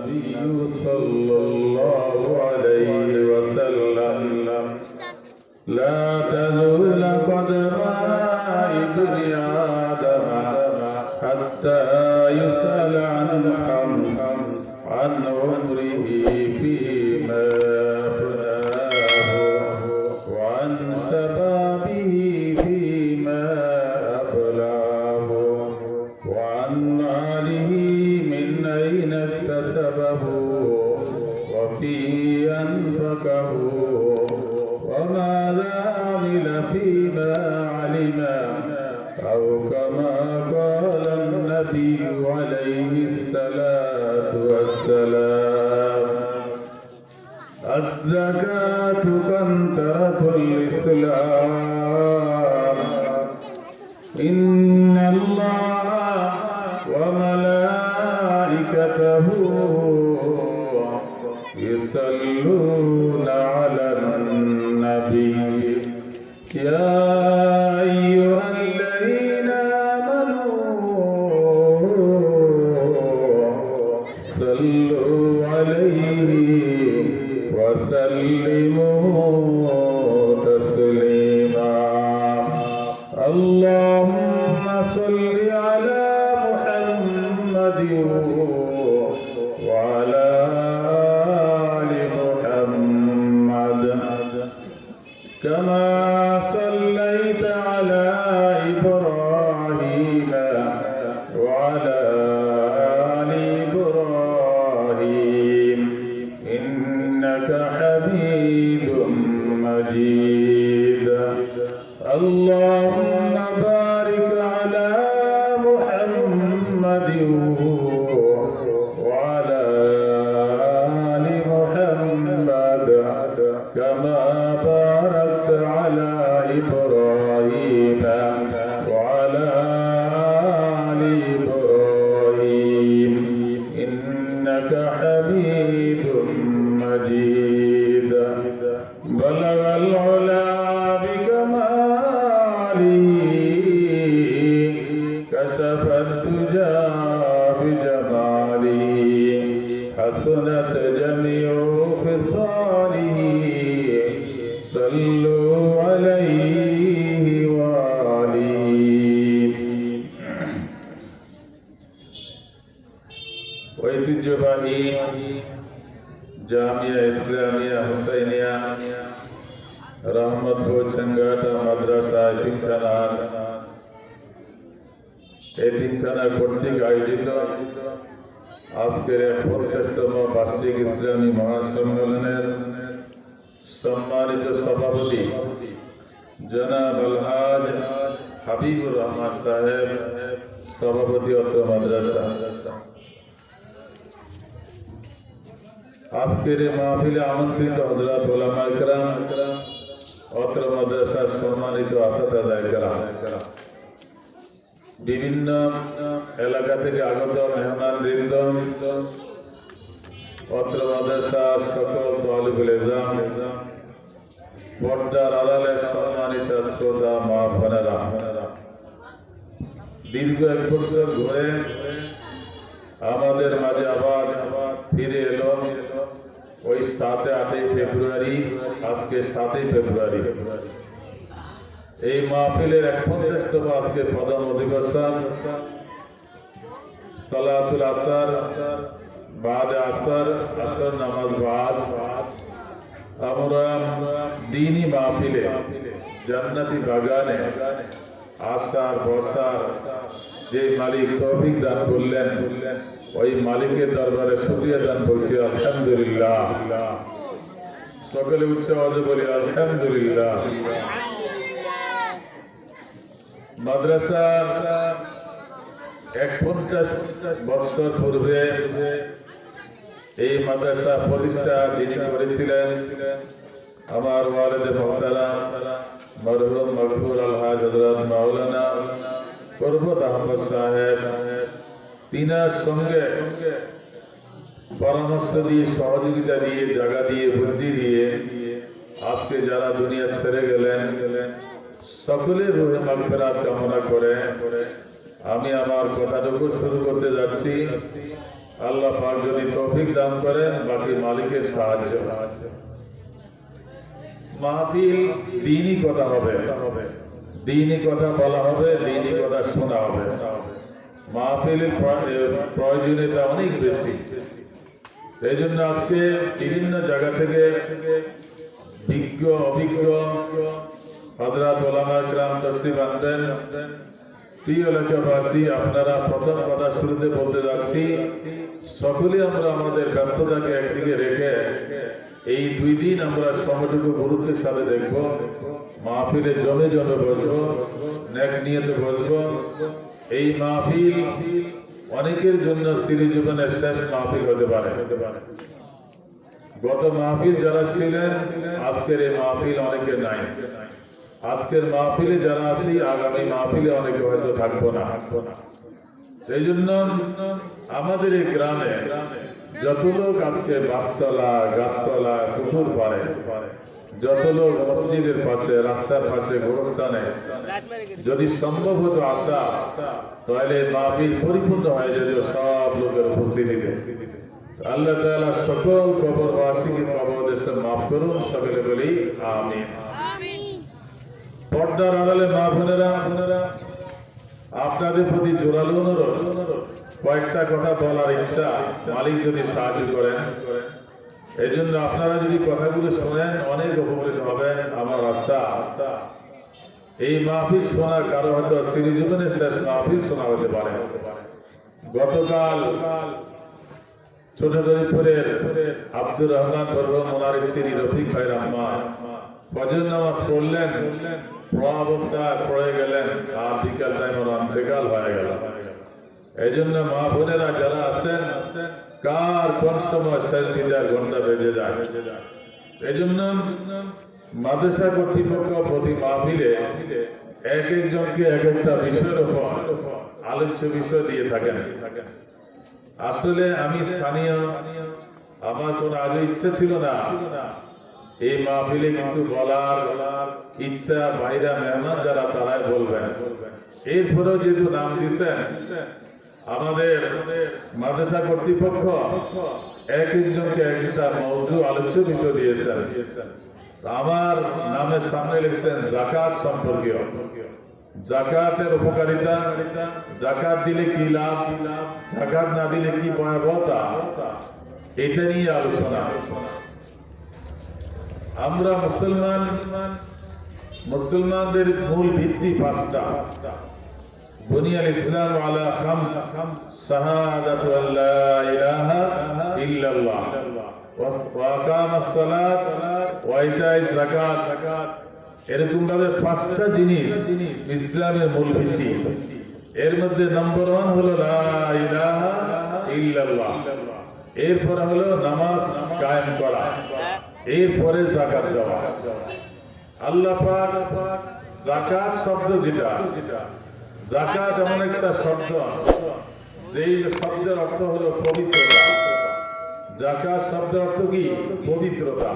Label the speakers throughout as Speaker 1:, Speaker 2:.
Speaker 1: النبي صلى الله عليه وسلم لا تزول قدم ابن آدم حتى يسأل عن خمس عن عمره فيما أفناه وعن شبابه فيما أبلاه وعن ماله من أين اكتسبه وفي أنفقه وماذا عمل فيما علم أو كما قال النبي عليه الصلاة والسلام الزكاة قنطرة الإسلام إن الله وملائكته يصلون على النبي يا أيها الذين آمنوا صلوا عليه وسلموا تسليما اللهم صل على محمد وعلى آل محمد كما صليت على إبراهيم وعلى آل إبراهيم إنك حميد مجيد اللهم بارك على محمد وعلى آل محمد كما باركت على إبراهيم وعلى آل إبراهيم إنك حميد مجيد بلغ العلا بكماله كشف الدجى بجماله حسنت جميع خصاله صلوا عليه وآله ঐতিহ্যবাহী জামিয়া ইসলামিয়া হুসাইনিয়া রহমতপুর চেঙ্গাটা মাদ্রাসা এতিমখানা কর্তৃক আয়োজিত আজকের 50তম বার্ষিক ইসলামী মহাসম্মেলনের সম্মানিত সভাপতি জনাব আলহাজ হাবিবুর রহমান সাহেব, সভাপতি অত্র মাদ্রাসা। আজকের এই মাহফিলে আমন্ত্রিত হযরত উলামা ইকরাম, অত্র মাদ্রাসার সম্মানিত আসাতাযা ইকরাম, বিভিন্ন এলাকা থেকে আগত মেহমানবৃন্দ, অত্র মাদ্রাসার সকল তালিবুল ইলম, পর্দার আড়ালের সম্মানিত শ্রোতা মা বোনেরা, দীর্ঘ 1 বছর ঘুরে আমাদের মাঝে আবার ফিরে এলো ওই 7-8 ফেব্রুয়ারি। আজকে 7 ফেব্রুয়ারি এই মাহফিলের 51তম আজকে প্রধান অধিবেশন। সালাতুল আসর বাদ আসর, আসর নামাজ বাদ আমরা দ্বীনি মাহফিলে জান্নাতি বাগানে আসার বসার যে মালিক তৌফিক দান করলেন, ওই মালিকের দরবারে শুকরিয়া দান করছি আলহামদুলিল্লাহ। সকলে উচ্চ আওয়াজে বলি আলহামদুলিল্লাহ। মাদ্রাসার 51 বছর পূর্বে এই মাদ্রাসা প্রতিষ্ঠা যিনি করেছিলেন আমার ওয়ালিদ মুহতারাম মরহুম মগফুর আলহাজ হযরত মাওলানা ফরহাদ আহমদ সাহেব, তিনার সঙ্গে পরামর্শ দিয়ে, সহযোগিতা দিয়ে, জায়গা দিয়ে, বুদ্ধি দিয়ে আজকে যারা দুনিয়া ছেড়ে গেলেন সকলের রুহে মাগফিরাত কামনা করে আমি আমার কথাটুকু শুরু করতে যাচ্ছি। আল্লাহ পাক যদি তৌফিক দান করেন, বাকি মালিকের সাহায্য। মাহফিল দ্বীনি কথা হবে, দ্বীনি কথা বলা হবে, দ্বীনি কথা শোনা হবে। মাহফিলের প্রয়োজনীয়তা অনেক বেশি। এই জন্য আজকে বিভিন্ন জায়গা থেকে বিজ্ঞ অভিজ্ঞ হযরত ওলামা কিরাম তশরিফ আনবেন। প্রিয় এলাকাবাসী, আপনারা প্রথম কথা শুরুতে বলতে যাচ্ছি, সকলে আমরা আমাদের ব্যস্ততাকে একদিকে রেখে এই 2 দিন আমরা সময়টুকু গুরুত্বের সাথে দেখব। মাহফিলে জমে জমে বসবো, নেক নিয়তে বসবো। এই মাহফিল অনেকের জন্য চির জীবনের শেষ মাহফিল হতে পারে। গত মাহফিল যারা ছিলেন, আজকের এই মাহফিল অনেকের নাই। আজকের মাহফিলে যারা আছি, আগামী মাহফিলে অনেকে হয়তো থাকবো না। এই জন্য আমাদের এই গ্রামে যত লোক আজকে বাসতলা, গাছতলা, পুকুর পাড়ে, যত লোক মসজিদের পাশে, রাস্তার পাশে, গোরস্থানে যদি সম্ভব হতো আসা, তাহলে মাহফিল পরিপূর্ণ হয়ে যেত সব লোকের উপস্থিতিতে। আল্লাহ তাআলা সকল কবরবাসীকে কবর দেশে মাফ করুন, সকলে বলি আমিন। পর্দার আড়ালে মা বোনেরা, আপনাদের প্রতি জোরালো অনুরোধ, কয়েকটা কথা বলার ইচ্ছা, মালিক যদি সাহায্য করেন। এই জন্য আপনারা যদি কথাগুলো শোনেন অনেক উপকৃত হবেন, আমার আশা। এই মাহফিল শোনা কারো হয়তো চিরজীবনের শেষ মাহফিল শোনা হতে পারে। গতকাল ছোট জরিপুরের আব্দুর রহমান বরহুম ওনার স্ত্রী রফিক ভাই রহমান ফজর নামাজ পড়লেন, অবস্থায় পড়ে গেলেন, আর বিকাল টাইম অন্তকাল হয়ে গেল। এই জন্য মা বোনেরা যারা আছেন, কার কোন সময় শেষ বিদায় ঘন্টা বেজে যায়। এই জন্য মাদ্রাসা কর্তৃপক্ষ প্রতি মাহফিলে এক একজনকে এক একটা বিষয়ের উপর আলোচ্য বিষয় দিয়ে থাকেন। আসলে আমি স্থানীয়, আমার কোনো আগে ইচ্ছা ছিল না এই মাহফিলে কিছু বলার ইচ্ছা। বাইরা মেহমান যারা তারাই বলবেন। এরপরেও যেহেতু নাম দিচ্ছেন, আমাদের মাদ্রাসা কর্তৃপক্ষ এক একজনকে একটা মওযু আলোচ্য বিষয় দিয়েছেন। আমার নামের সামনে লিখছেন যাকাত সম্পর্কীয়, যাকাতের উপকারিতা, যাকাত দিলে কি লাভ, যাকাত না দিলে কি ভয়াবহতা, এটা নিয়ে আলোচনা। আমরা মুসলমানদের মূল ভিত্তি 5টা। বুনিয়াল ইসলাম আলা খামস, শাহাদাতু আল্লা ইলাহা ইল্লাল্লাহ ওয়া ইকামাস সালাত ওয়া ইতাইজ যাকাত। এরকম ভাবে 5টা জিনিস ইসলামের মূল ভিত্তি। এর মধ্যে নম্বর 1 হলো লা ইলাহা ইল্লাল্লাহ, এরপরে হলো নামাজ কায়েম করা, এরপরে যাকাত দেওয়া। আল্লাহ পাক যাকাত শব্দ যেটা, যাকাত এমন একটা শব্দ যেই শব্দের অর্থ হলো পবিত্রতা। যাকাত শব্দের অর্থ কি? পবিত্রতা।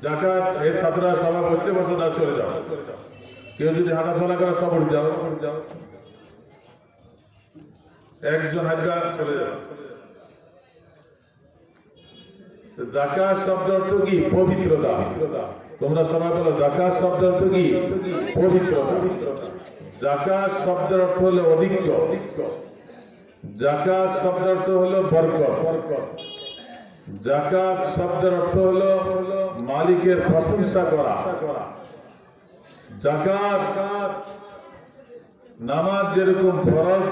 Speaker 1: যাকাত, এই ছাত্ররা সবাই বসতে বসো না, চলে যাও। কেউ যদি হাঁটাচলা করে সব উঠে যাও, একজন হাঁটবা চলে যাও। যাকাত শব্দ অর্থ কি? পবিত্রতা। তোমরা সবাই বলো যাকাত শব্দ অর্থ কি? পবিত্রতা। যাকাত শব্দের অর্থ হলো অধিক্য, যাকাত শব্দের অর্থ হলো বরকত, যাকাত শব্দের অর্থ হলো মালিকের প্রশংসা করা। যাকাত, নামাজ যেরকম ফরজ,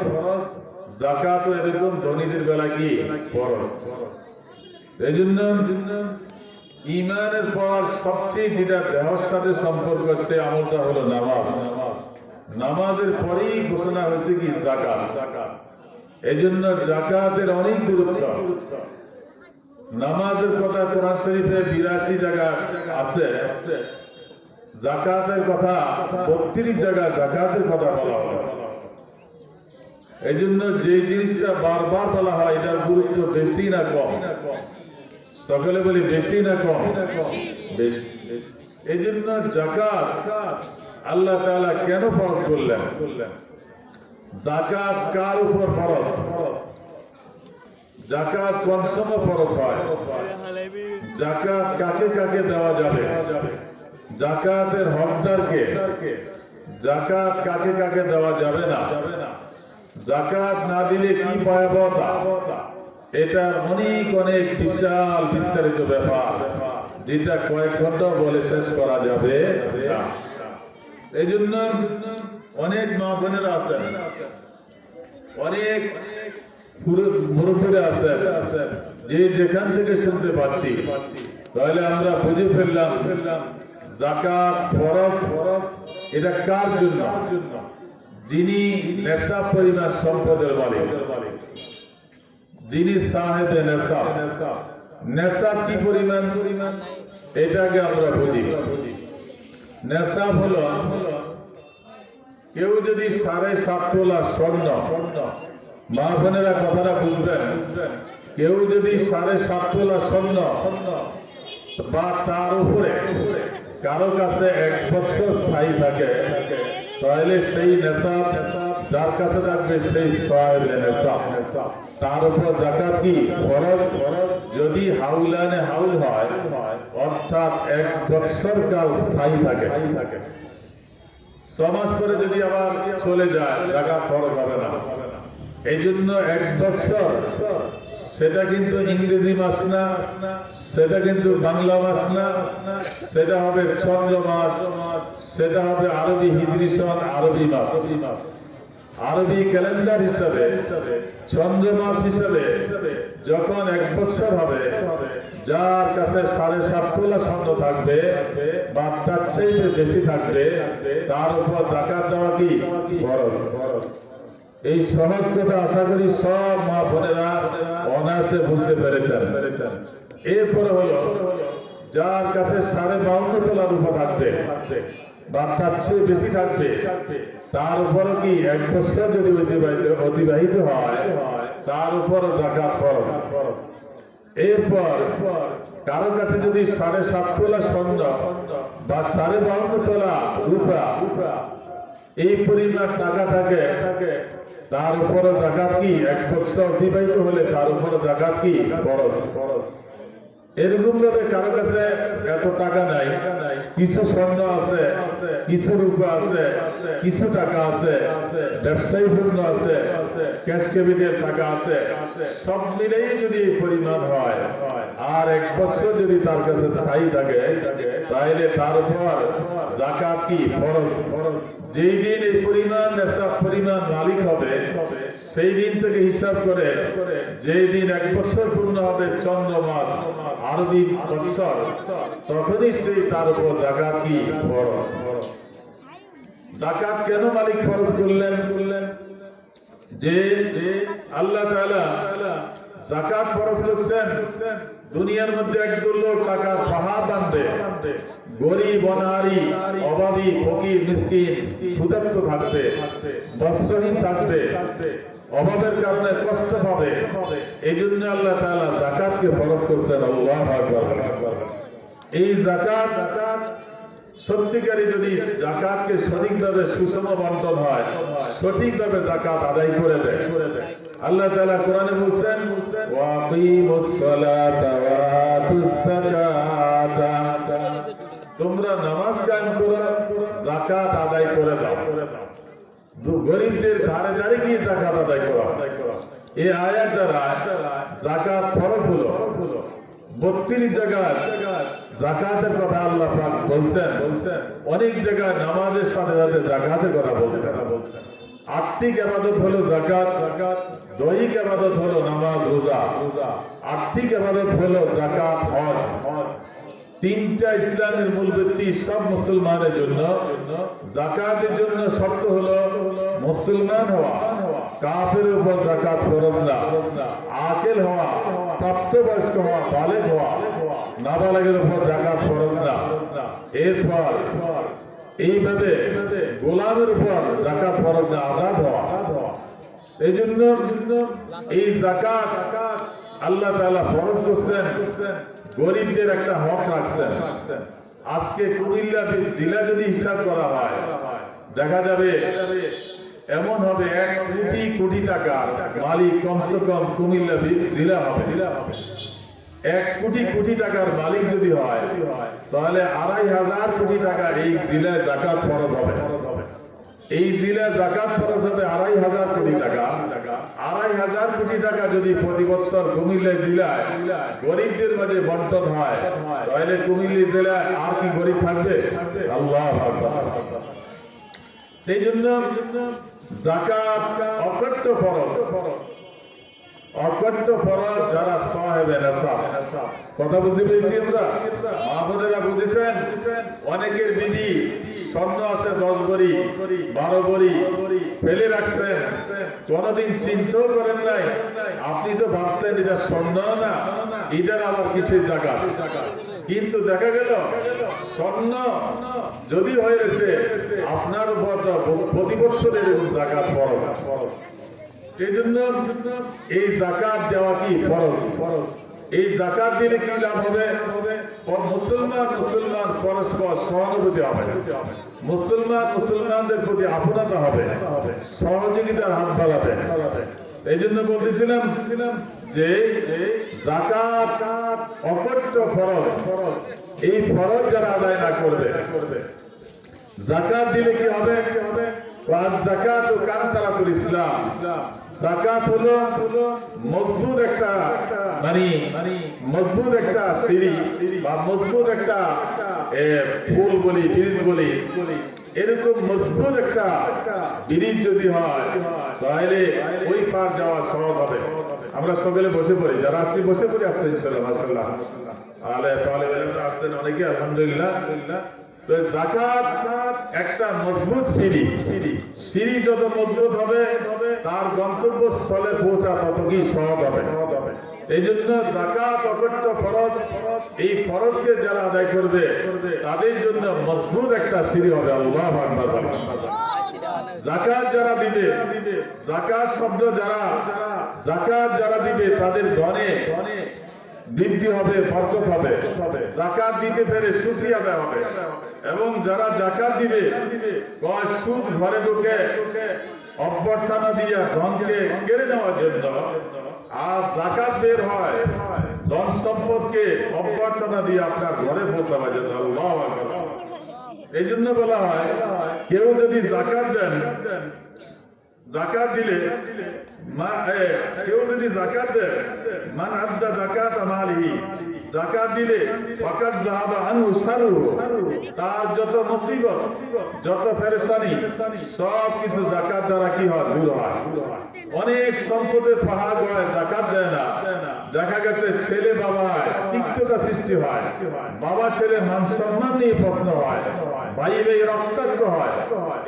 Speaker 1: যাকাত এরকম ধনীদের বেলা কি ফরজ। এই জন্য ঈমানের পর সবচেয়ে যেটা দেহের সাথে সম্পর্ক, সে আমলটা হলো নামাজ। নামাজের পরেই ঘোষণা হয়েছে কি? যাকাত। এই জন্য যাকাতের অনেক গুরুত্ব। নামাজের কথা কোরআন শরীফে 82 জায়গা আছে, যাকাতের কথা 32 জায়গায় যাকাতের কথা বলা হয়। এই জন্য যে জিনিসটা বারবার বলা হয়, এটার গুরুত্ব বেশি না কম? সকলে বলি বেশি না কম? বেশি। এই জন্য যাকাত আল্লাহ তাআলা কেন ফরজ করলেন? যাকাত কার উপর ফরজ? জাকাত কোন সময় ফরজ হয়, জাকাত কাকে কাকে দেওয়া যাবে, জাকাতের হকদারকে, জাকাত কাকে কাকে দেওয়া যাবে না, জাকাত না দিলে কি ভয়াবহতা, এটা অনেক অনেক বিশাল বিস্তারিত ব্যাপার যেটা কয়েক ঘন্টা বলে শেষ করা যাবে না। এই জন্য অনেক মা বোনেরা আছেন, অনেক মুরব্বীরা আছেন, যে যেখান থেকে শুনতে পাচ্ছি, তাহলে আমরা বুঝে ফেললাম যাকাত ফরজ এটা কার জন্য, যিনি নেশাব পরিমাণ সম্পদের মালিক, যিনি সাহেবে নেশাব। নেশাব কি পরিমাণ, এটাকে আমরা বুঝি। নেশাব হলো কেউ যদি 7.5 তোলা স্বর্ণ, মা বোনেরা কথাটা বুঝবেন, কেউ যদি 7.5 তোলা স্বর্ণ বা তার উপরে কারো কাছে 1 বছর স্থায়ী থাকে, তাহলে সেই নেশাব যার কাছে থাকবে সেই সাহেবে নেশাব, তার উপর জাকাত কি ফরজ। যদি হাউলানে হাউল হয়, অর্থাৎ 1 বছর কাল স্থায়ী থাকে, 6 মাস পরে যদি আবার চলে যায়, জাকাত ফরজ হবে না। এই জন্য 1 বছর, সেটা কিন্তু ইংরেজি মাস না, সেটা কিন্তু বাংলা মাস না, সেটা হবে চন্দ্র মাস, সেটা হবে আরবি হিজরি সন, আরবি মাস, আরবি ক্যালেন্ডার হিসাবে চন্দ্র মাস হিসাবে যখন 1 বছর হবে, যার কাছে 7.5 তোলা স্বর্ণ থাকবে বা তার চেয়ে বেশি থাকবে, তার উপর জাকাত দেওয়া কি ফরজ। এই সহজ কথা আশা করি সব মা বোনেরা অনায়াসে বুঝতে পেরেছেন। এরপরে হলো যার কাছে 52.5 তোলা রূপা থাকবে বা তার চেয়ে বেশি থাকবে, তার উপরও কি 1 বছর যদি অতিবাহিত হয়, তার উপর জাকাত ফরজ। এরপর কারো কাছে যদি 7.5 তোলা স্বর্ণ বা 52.5 তোলা রূপা এই পরিমাণ টাকা থাকে, তার উপর জাকাত কি 1 বছর অতিবাহিত হলে তার উপর জাকাত কি ফরজ। এরকম ভাবে কারো কাছে এত টাকা নাই, কিছু স্বর্ণ আছে, কিছু রূপা আছে, কিছু টাকা আছে, ব্যবসায়ী পণ্য আছে, ক্যাশ ক্যাবিনের টাকা আছে, সব মিলেই যদি এই পরিমাণ হয় আর 1 বছর যদি তার কাছে স্থায়ী থাকে, তাহলে তার উপর জাকাত কি ফরজ। যেই দিন এই পরিমাণ নেশাব পরিমাণ মালিক হবে, সেই দিন থেকে হিসাব করে যেই দিন 1 বছর পূর্ণ হবে চন্দ্র মাস, আরবি বছর, তখনই সেই তার উপর জাকাত কি ফরজ। জাকাত কেন মালিক ফরজ করলেন? যে আল্লাহ তাআলা জাকাত ফরজ করছেন, দুনিয়ার মধ্যে একদল লোক টাকার পাহাড় বাঁধবে, গরিব অনাহারী অভাবী ফকির মিসকিন ক্ষুধার্ত থাকবে, বস্ত্রহীন থাকবে, অভাবের কারণে কষ্ট পাবে। এই জন্য আল্লাহ তাআলা যাকাতকে ফরজ করছেন। আল্লাহু আকবার। এই যাকাত সত্যিকারী যদি যাকাতকে সঠিকভাবে সুষম বন্টন হয়, সঠিকভাবে যাকাত আদায় করে দেয়, আল্লাহ তাআলা কোরআনে বলছেন ওয়াকিমুস সালাতা ওয়া আতুস যাকাতা, তোমরা নামাজ কায়েম করো, যাকাত আদায় করে দাও। গরিবদের ধারে ধারে গিয়ে যাকাত আদায় করো। এই আয়াত দ্বারা যাকাত ফরজ হলো। 32 জায়গায় যাকাতের কথা আল্লাহ পাক বলছেন, অনেক জায়গায় নামাজের সাথে সাথে যাকাতের কথা বলছেন। আর্থিক ইবাদত হলো যাকাত, দৈহিক ইবাদত হলো নামাজ রোজা, আর্থিক ইবাদত হলো যাকাত হজ। 3টা ইসলামের মূল ভিত্তি সব মুসলমানের জন্য। যাকাতের জন্য শর্ত হলো মুসলমান হওয়া, কাফেরের উপর যাকাত ফরজ না, আকিল হওয়া, প্রাপ্তবয়স্ক হওয়া, বালেগ হওয়া, নাবালেগের উপর যাকাত ফরজ না। এরপর এইভাবে গোলামের উপর যাকাত ফরজ না, আজাদ হওয়া। এই জন্য এই যাকাত আল্লাহ তাআলা ফরজ করছেন, গরিবদের একটা হক রাখছেন। আজকে কুমিল্লা জেলা যদি হিসাব করা হয়, দেখা যাবে এমন হবে 1 কোটি কোটি টাকার মালিক কমসে কম কুমিল্লা জেলা হবে। 1 কোটি কোটি টাকার মালিক যদি হয় তাহলে 2,500 কোটি টাকা এই জেলায় যাকাত ফরজ হবে। এই জেলায় যাকাত ফরজ হবে 2,500 কোটি টাকা। 2,500 কোটি টাকা যদি প্রতি বছর কুমিল্লা জেলায় গরিবদের মাঝে বন্টন হয় তাহলে কুমিল্লা জেলায় আর কি গরিব থাকবে? আল্লাহু আকবার। এই জন্য যাকাত অকট্য ফরজ। অকট্য ফরজ যারা সাহেবে নেশাব, কথা বুঝতে পেরেছি আমরা? মা বোনেরা বুঝেছেন? অনেকের বিধি স্বর্ণ আছে 10 ভরি 12 ভরি ফেলে রাখছেন, কোনদিন চিন্তাও করেন নাই। আপনি তো ভাবছেন এটা স্বর্ণ না, এটার আবার কিসের জাকাত? কিন্তু দেখা গেল স্বর্ণ যদি হয়ে গেছে আপনার উপর প্রতি বছরের জাকাত ফরজ। এই জন্য এই জাকাত দেওয়া কি ফরজ। এই জাকাত দিলে কি লাভ হবে? মুসলমান পরস্পর সহানুভূতি হবে, মুসলমানদের প্রতি আপনতা হবে, সহযোগিতার হাত বাড়াবে। এই জন্য বলতেছিলাম যে যাকাত অকট্য ফরজ। এই ফরজ যারা আদায় না করবে, যাকাত দিলে কি হবে? যাকাত ও কান্তারাতুল ইসলাম। যাকাত হলো মজবুত একটা মজবুত একটা সিঁড়ি বা মজবুত একটা পুল বলি, ব্রিজ বলি, এরকম মজবুত একটা ব্রিজ যদি হয় তাহলে ওই পার যাওয়া সহজ হবে। আমরা সকলে বসে পড়ি, যারা আসছি বসে পড়ি, আসতে ইনশাআল্লাহ মাশাআল্লাহ। আসছেন অনেকে আলহামদুলিল্লাহ। তো যাকাত একটা মজবুত সিঁড়ি। সিঁড়ি যত মজবুত হবে তার গন্তব্যস্থলে পৌঁছা তত কি সহজ হবে। এই জন্য যাকাত অকট্য ফরজ। এই ফরজকে যারা আদায় করবে তাদের জন্য মজবুত একটা সিঁড়ি হবে। আল্লাহু আকবার। যাকাত যারা দিবে, যাকাত শব্দ যাকাত যারা দিবে তাদের ধনে বৃদ্ধি হবে, বরকত হবে। যাকাত দিতে পেরে শুকরিয়া আদায় হবে। এবং যারা যাকাত দিবে সুদ ঘরে ঢুকে অভ্যর্থনা দিয়ে ধনকে কেড়ে নেওয়ার জন্য, আর যাকাত বের হয় ধন সম্পদকে অভ্যর্থনা দিয়ে আপনার ঘরে পৌঁছাবার জন্য। আল্লাহু আকবার। এই জন্য বলা হয় কেউ যদি যাকাত দেন, যাকাত দিলে কেউ যদি যাকাত দেয়, মান আদ্দা যাকাত মালিহি, যাকাত দিলে ফাকাদ যাহাবা আনহু শাররু, তার যত মুসিবত যত পেরেশানি সব কিছু যাকাত দ্বারা কি হয়? দূর হয়। অনেক সম্পদের পাহাড় গড়ায়, যাকাত দেয় না। দেখা গেছে ছেলে বাবায় তিক্ততা সৃষ্টি হয়, বাবা ছেলে মান সম্মান নিয়ে প্রশ্ন হয়, ভাই ভাই রক্তাক্ত হয়।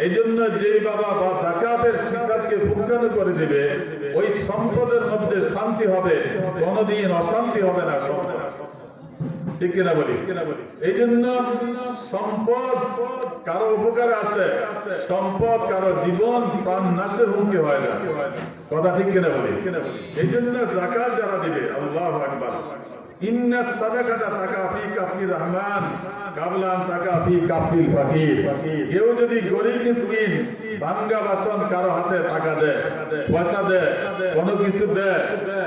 Speaker 1: এই জন্য যে বাবা বা যাকাতের হিসাবকে পুঙ্খানু করে দিবে ওই সম্পদের মধ্যে শান্তি হবে, কোনদিন অশান্তি হবে না। ঠিক কিনা বলি? এই জন্য সম্পদ কারো উপকারে আছে, সম্পদ কারো জীবন প্রাণ নাশের হুমকি হয় না। কথা ঠিক কিনা বলি? এই জন্য যাকাত যারা দিবে, আল্লাহু আকবার, ইন্না সাদাকাতা তাকাফি কাফির রহমান কাবলান তাকাফি কাফিল ফাকির। কেউ যদি গরিব মিসকিন ভাঙ্গা বাসন কারো হাতে টাকা দেয়, পয়সা দেয়, কোনো কিছু দেয়,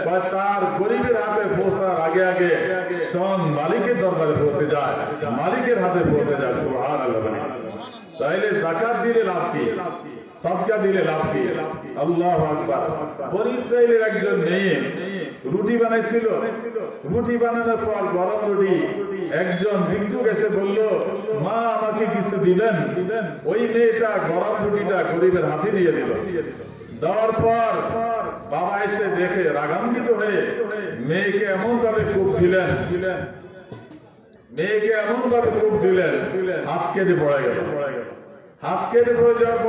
Speaker 1: বা তার গরিবের হাতে পৌঁছার আগে আগে সন মালিকের দরবারে পৌঁছে যায়, মালিকের হাতে পৌঁছে যায়। সুবহানাল্লাহ। তাইলে যাকাত দিলে লাভ কি? সাদকা দিলে লাভ কি? আল্লাহু আকবার। বনি ইসরাইলের একজন মেয়ে রুটি বানাইছিল। রুটি বানানোর পর গরম রুটি একজন ভিক্ষুক এসে বলল, মা আমাকে কিছু দিবেন? ওই মেয়েটা গরম রুটিটা গরিবের হাতে দিয়ে দিল। দেওয়ার পর বাবা এসে দেখে রাগান্বিত হয়ে মেয়েকে এমন ভাবে কূপ দিলেন, মেয়েকে এমন ভাবে কূপ দিলেন, হাত কেটে পড়ে গেল। হাত কেটে পড়ে যাওয়ার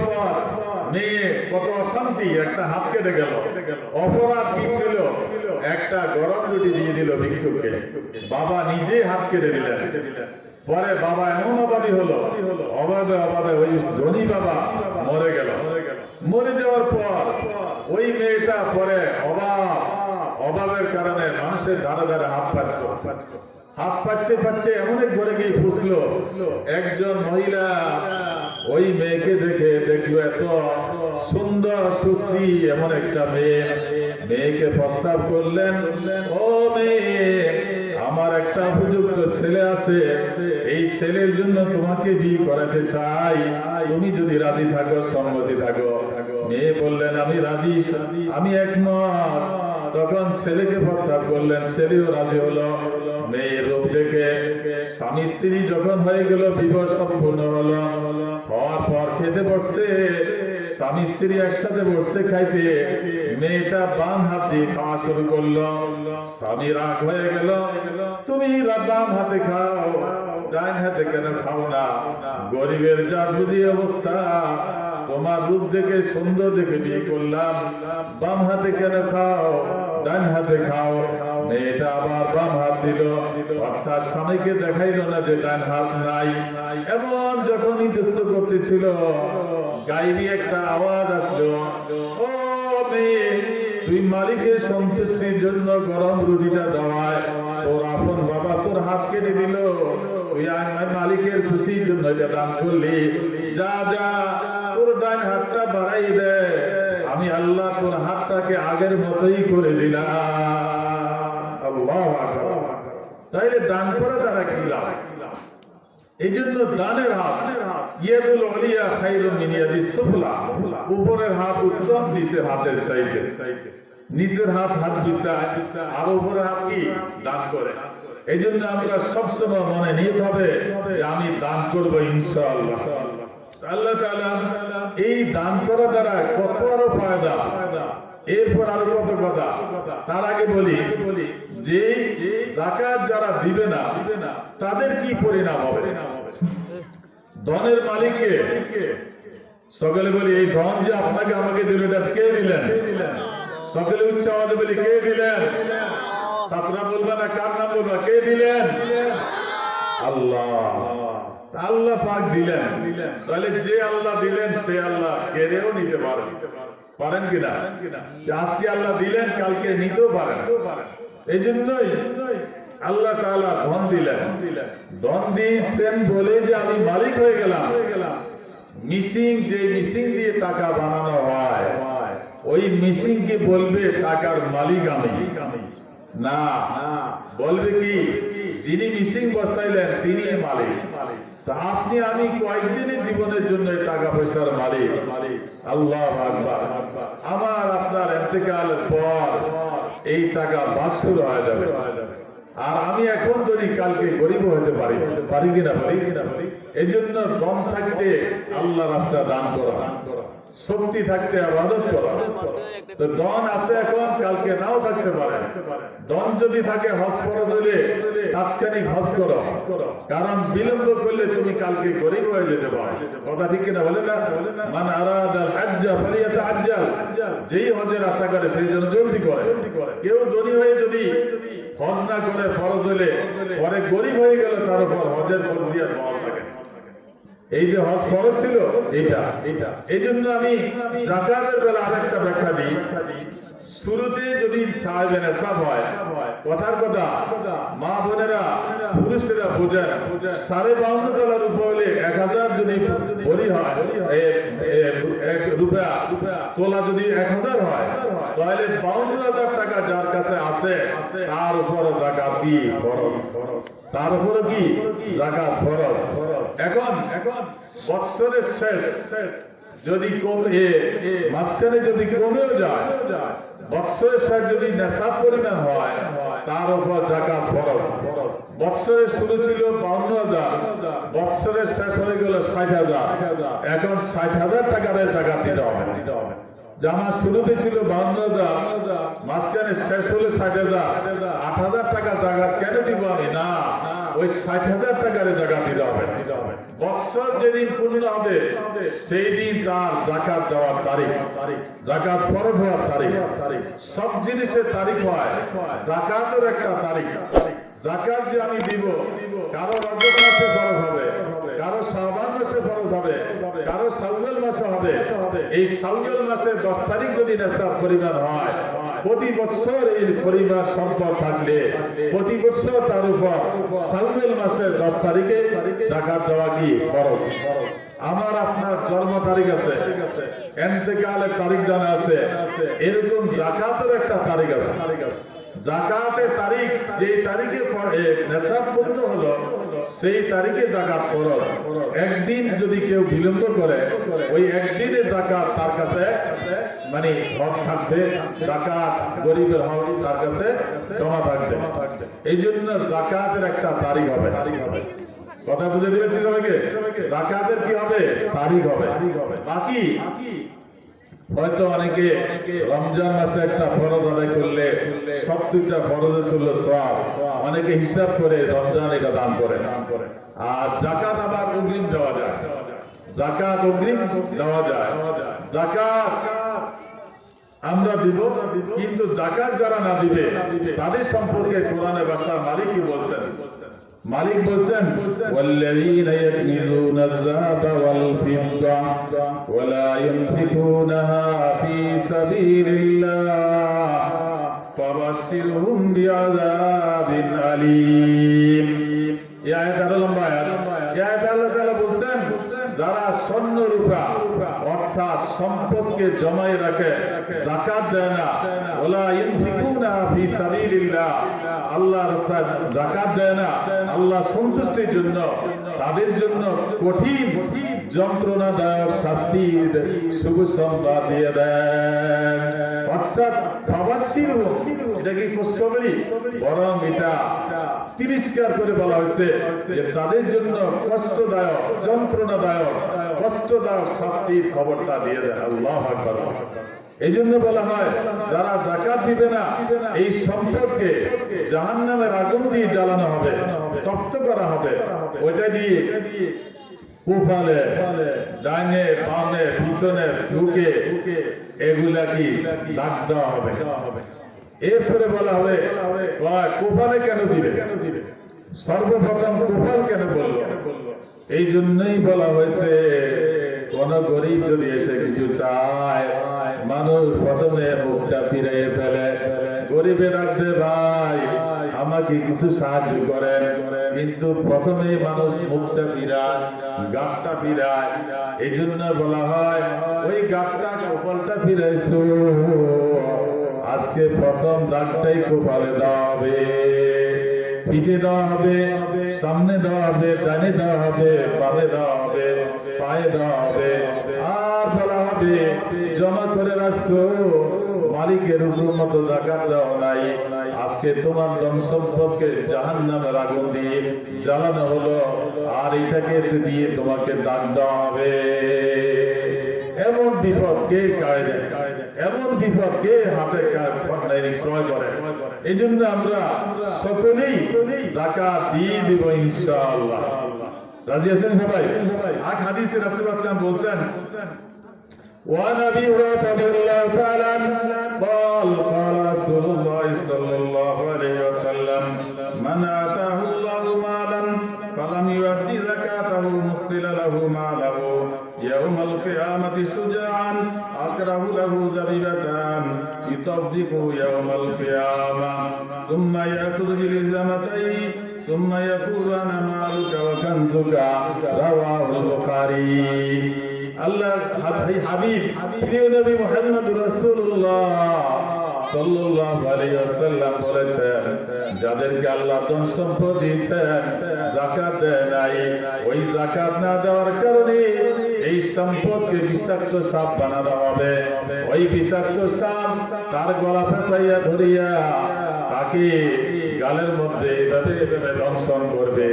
Speaker 1: পর মেয়ে কত অশান্তি, একটা হাত কেটে গেল। অপরাধ কি ছিল? একটা গরম রুটি দিয়ে দিল ভিক্ষুককে, বাবা নিজে হাত কেটে দিলেন। পরে বাবা এমন অভাবী হলো, অভাবে ওই ধনী বাবা মরে গেল। মরে যাওয়ার পর ওই মেয়েটা পরে অভাবের কারণে মানুষের ধারে ধারে হাত পাতত। হাত পাততে পাততে এমন এক ঘরে গিয়ে ফুসলো, একজন মহিলা ওই মেয়েকে দেখে দেখলো এত সুন্দর সুশ্রী এমন একটা মেয়ে, মেয়েকে প্রস্তাব করলেন, ও মেয়ে, আমার একটা উপযুক্ত ছেলে আছে, এই ছেলের জন্য তোমাকে বিয়ে করাতে চাই, তুমি যদি রাজি থাকো, সম্মতি থাকো। মেয়ে বললেন, আমি রাজি, আমি একমত। তখন ছেলেকে প্রস্তাব করলেন, ছেলেও রাজি হলো। মেয়ের রূপ দেখে স্বামী স্ত্রী যখন হয়ে গেল, বিবাহ সম্পূর্ণ হলো। হওয়ার পর খেতে বসছে, স্বামী স্ত্রী একসাথে বসছে খাইতে, মেয়েটা বাম হাত দিয়ে খাওয়া শুরু করলো। স্বামী রাগ হয়ে গেল, তুমি বাম হাতে খাও, ডান হাতে কেন খাও না? গরিবের যা বুঝি অবস্থা, তোমার রূপ দেখে সুন্দর দেখে বিয়ে করলাম, বাম হাতে কেন খাও, ডান হাতে খাও। মেয়েটা আবার বাম হাত দিল, অর্থাৎ স্বামীকে দেখাইলো না যে ডান হাত নাই। এমন যখন ইতস্ত করতেছিল, গাইবি একটা আওয়াজ আসলো, ও মেয়ে, তুই মালিকের সন্তুষ্টির জন্য গরম রুটিটা দেওয়ায় তোর আপন বাবা তোর হাত কেটে দিল, তুই মালিকের খুশির জন্য এটা দান করলি, যা যা তোর ডান হাতটা বাড়াই দে, আমি আল্লাহ তোর হাতটাকে আগের মতোই করে দিলাম। আল্লাহু আকবার। তাইলে দান করা দ্বারা কি লাভ? এই জন্য দানের হাত, ইয়াদুল উলিয়া খায়রুম মিন ইয়াদিস সুফলা, উপরের হাত উত্তম নিচের হাতের চাইতে। নিচের হাত হাত বিছায় আর উপরের হাত কি দান করে। এই জন্য আমরা সবসময় মনে নিতে হবে যে আমি দান করবো ইনশাআল্লাহ। আল্লাহ তাআলা এই দান করা দ্বারা কত আরো ফায়দা, এরপর আরো কত কথা। তার আগে বলি যে যাকাত যারা দিবে না তাদের কি পরিণাম হবে। ধনের মালিককে সকলে বলি, এই ধন যে আপনাকে আমাকে দিল, এটা কে দিলেন? সকলে উচ্চ আওয়াজে বলি, কে দিলেন? ছাত্ররা বলবে না, কার নাম বলবা? কে দিলেন? আল্লাহ। আল্লাহ পাক দিলেন। তাহলে যে আল্লাহ দিলেন সে আল্লাহ কেড়েও নিতে পারেন, পারেন কিনা? আজকে আল্লাহ দিলেন, কালকে নিতেও পারেন। এই জন্যই আল্লাহ তাআলা ধন দিলেন। ধন দিয়েছেন বলে যে আমি মালিক হয়ে গেলাম। মিশিং, যে মিশিং দিয়ে টাকা বানানো হয়, ওই মিশিং কি বলবে টাকার মালিক আমি? না, বলবে কি যিনি মিশিং বসাইলেন তিনি মালিক। তা আপনি আমি কয়েকদিনের জীবনের জন্য টাকা পয়সার মালিক। আল্লাহু আকবার। আমার আপনার ইন্তেকালের পর এই টাকা বাক্সুর হয়ে যাবে। আর আমি এখন যদি কালকে গরিব হতে পারি কিনা বলি। এই জন্য দম থাকতে আল্লাহ রাস্তা দান করা, শক্তি থাকতে ইবাদত করা। তো ধন আছে এখন, কালকে নাও থাকতে পারে। ধন যদি থাকে হজ ফরজ হলে তাৎক্ষণিক হজ করো, কারণ বিলম্ব করলে তুমি কালকে গরিব হয়ে যেতে পারো। কথা ঠিক কিনা বলেন না? মান আরাদাল হজ্জা ফালিয়াতাআজ্জাল, যেই হজের আশা করে সেই জন্য জলদি করে। কেউ ধনী হয়ে যদি হজ না করে ফরজ হলে পরে গরিব হয়ে গেল, তার উপর হজের ফরজিয়াত পাওয়া থাকে। এই যে হজ ফরজ ছিল এটা। এই জন্য আমি যাকাতের বেলা আরেকটা ব্যাখ্যা দিই। শুরুতে যদি সাহেব নেশাব হয়, কথার কথা মা বোনেরা পুরুষেরা বোঝেন, 52.5 তলার উপর হলে 1000 যদি ভরি হয়, রুপিয়া তোলা যদি 1000 হয়, তাহলে 52,000 টাকা যার কাছে আছে তার উপর যাকাত কি ফরজ, তার উপর কি যাকাত ফরজ। এখন বৎসরের শেষ যদি মাঝখানে যদি কমেও যায়, বৎসরের শেষ যদি নেশাব পরিমাণ হয়, তার উপর যাকাত ফরজ। বৎসরের শুরু ছিল 52,000, বৎসরের শেষ হয়ে গেল 60,000, এখন 60,000 টাকার যাকাত দিতে হবে। জামার শুরুতে ছিল 52,000, মাঝখানে শেষ হলে 60,000, 8,000 টাকা যাকাত কেন দিব আমি? না, ওই 60,000 টাকার যাকাত দিতে হবে। বৎসর যেদিন পূর্ণ হবে সেই দিন তার যাকাত দেওয়ার তারিখ, যাকাত ফরজ হওয়ার তারিখ। সব জিনিসের তারিখ হয়, যাকাতের একটা তারিখ। যাকাত যে আমি দিব, কারো রজব মাসে ফরজ হবে, কারো শাবান মাসে ফরজ হবে, কারো শাওয়াল মাসে হবে। এই শাওয়াল মাসে 10 তারিখ যদি নেশাব পরিমাণ হয়, প্রতি বছর এই পরিবার সম্পদ থাকলে প্রতি বছর তার উপর শাওয়াল মাসের 10 তারিখে যাকাত দেওয়া কি ফরজ। আমার আপনার জন্ম তারিখ আছে, ইন্তেকালের তারিখ জানা আছে, এরকম যাকাতের একটা তারিখ আছে। যাকাতের তারিখ যে তারিখে নেশাব পূর্ণ হলো সেই তারিখে যাকাত ফরজ। একদিন যদি কেউ বিলম্ব করে ওই একদিনে যাকাত তার কাছে মানে হক থাকবে, যাকাত গরিবের হক তার কাছে জমা থাকবে। এই জন্য যাকাতের একটা তারিখ হবে। কথা বুঝে দিয়েছি সবাইকে? যাকাতের কি হবে? তারিখ হবে। বাকি হয়তো অনেকে রমজান মাসে একটা ফরজ আদায় করলে 70টা ফরজের তুল্য সওয়াব, অনেকে হিসাব করে রমজান এটা দান করে। আর যাকাত আবার অগ্রিম দেওয়া যায়, যাকাত অগ্রিম দেওয়া যায়। যাকাত আমরা দিব, কিন্তু যাকাত যারা না দিবে তাদের সম্পর্কে কোরআনে ভাষা মালিক কি বলছেন? মালিক বলছেন ওয়াল্লাযীনা ইয়াকনিজুনা আয-যাহাবা ওয়াল ফিদ্দা ওয়া লা ইউনফিকুনাহা ফী সাবিলিল্লাহ ফাবাশশিরহুম বিআযাবিন আলীম। এই আয়াত আরো লম্বা আয়াত। এই আয়াতে আল্লাহ তাআলা বলছেন যারা স্বর্ণ রূপা অর্থাৎ সম্পদকে জমায় রাখে, যাকাত দেয় না, ওয়ালা ইউনফিকুনা ফী সাবিলিল্লাহ আল্লাহর রাস্তায় যাকাত দেয় না আল্লাহ সন্তুষ্টির জন্য, তাদের জন্য কঠিন যন্ত্রণাদায়ক শাস্তির সুসংবাদ দিয়ে দেন। অর্থাৎ ফাবাশশিরহুম, এটা কি খুশখবরি? বরং এটা তিরস্কার করে বলা হয়েছে যে তাদের জন্য কষ্টদায়ক, যন্ত্রণাদায়ক, কষ্টদায়ক শাস্তির খবরটা দিয়ে দেন। আল্লাহু আকবার। এই জন্য বলা হয় যারা যাকাত দিবে না এই সম্পদকে জাহান্নামের আগুন দিয়ে জ্বালানো হবে, তপ্ত করা হবে। ওইটা দিয়ে কুফালে, ডাইনে বামে পিছনে ঢুকে এগুলা কি দাগ দেওয়া হবে। এরপরে বলা হবে কুফালে কেন দিবে? সর্বপ্রথম কুফাল কেন বলল? এই জন্যই বলা হয়েছে কোন গরিব যদি এসে কিছু চায় মানুষ প্রথমে মুখটা ফিরিয়ে ফেলে, গরিবে ডাকতে ভাই আমাকে কিছু সাহায্য করেন, কিন্তু প্রথমে মানুষ মুখটা ফিরায়, গাঁটটা ফিরায়। এই জন্য বলা হয় ওই গাঁটটা কপালটা ফিরাইছো, আজকে প্রথম দাগটাই কপালে দেওয়া হবে, পিঠে দেওয়া হবে, সামনে দেওয়া হবে, ডানে দেওয়া হবে, বামে দেওয়া হবে, পায়ে দেওয়া হবে। আর বলা হবে জমা করে রাখছো, মালিকের হুকুম মতো যাকাত দেওয়া নাই, আজকে তোমার ধন সম্পদকে জাহান্নামের আগুন দিয়ে জ্বালানো হলো, আর এটাকে দিয়ে তোমাকে দাগ দেওয়া হবে। এমন বিপদ কে কায় দেয়? এমন বিপদ কে হাতে ক্রয় করে? এই জন্য আমরা সকলেই যাকাত দিয়ে দিব ইনশাআল্লাহ। রাজি আছেন সবাই? আর হাদিসে রাসূল সাল্লাল্লাহু আলাইহি বলছেন وعن ابي هريره رضي الله تعالى عنه قال قال رسول الله صلى الله عليه وسلم من اتاه الله مالا فلم يؤدي زكاته مثل له ماله يوم القيامة شجاعا أكره له زبيبتان يطبق يوم القيامة ثم يأخذ بلزمتيه ثم يقول أنا مالك وكنزك رواه البخاري। আল্লাহ হাবিব প্রিয় নবী মুহাম্মদ রাসূলুল্লাহ সাল্লাল্লাহু আলাইহি ওয়াসাল্লাম বলেছেন যাদেরকে আল্লাহ ধন সম্পদ দিয়েছেন যাকাত দেয় নাই, ওই যাকাত না দেওয়ার কারণে এই সম্পদকে বিষাক্ত সাপ বানানো হবে। ওই বিষাক্ত সাপ তার গলা ফেসাইয়া ধরিয়া তাকে গালের মধ্যে এভাবে দংশন করবে,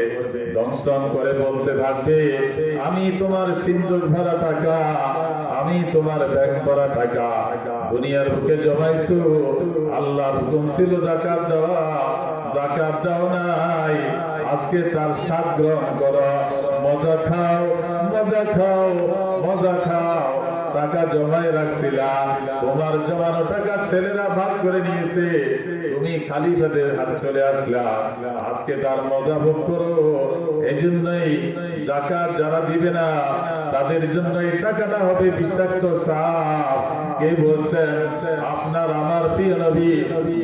Speaker 1: দংশন করে বলতে থাকবে আমি তোমার সিন্দুক ভরা টাকা, আমি তোমার ব্যাগ ভরা টাকা দুনিয়ার বুকে জমাইছো, আল্লাহর হুকুম ছিল যাকাত দেওয়া, যাকাত দাও নাই, আজকে তার স্বাদ গ্রহণ করো, মজা খাও, মজা খাও, মজা খাও, টাকা টাকা জমায় রাখছিলা, তোমার জমানো টাকা ছেলেরা ভাগ করে নিয়েছে, তুমি খালি পেটে হাত চলে আসলা, আজকে তার মজা ভোগ করো। এই জন্যই যাকাত যারা দিবে না তাদের জন্য এই টাকাটা হবে বিষাক্ত সাপ। কে বলছেন? আপনার আমার প্রিয় নবী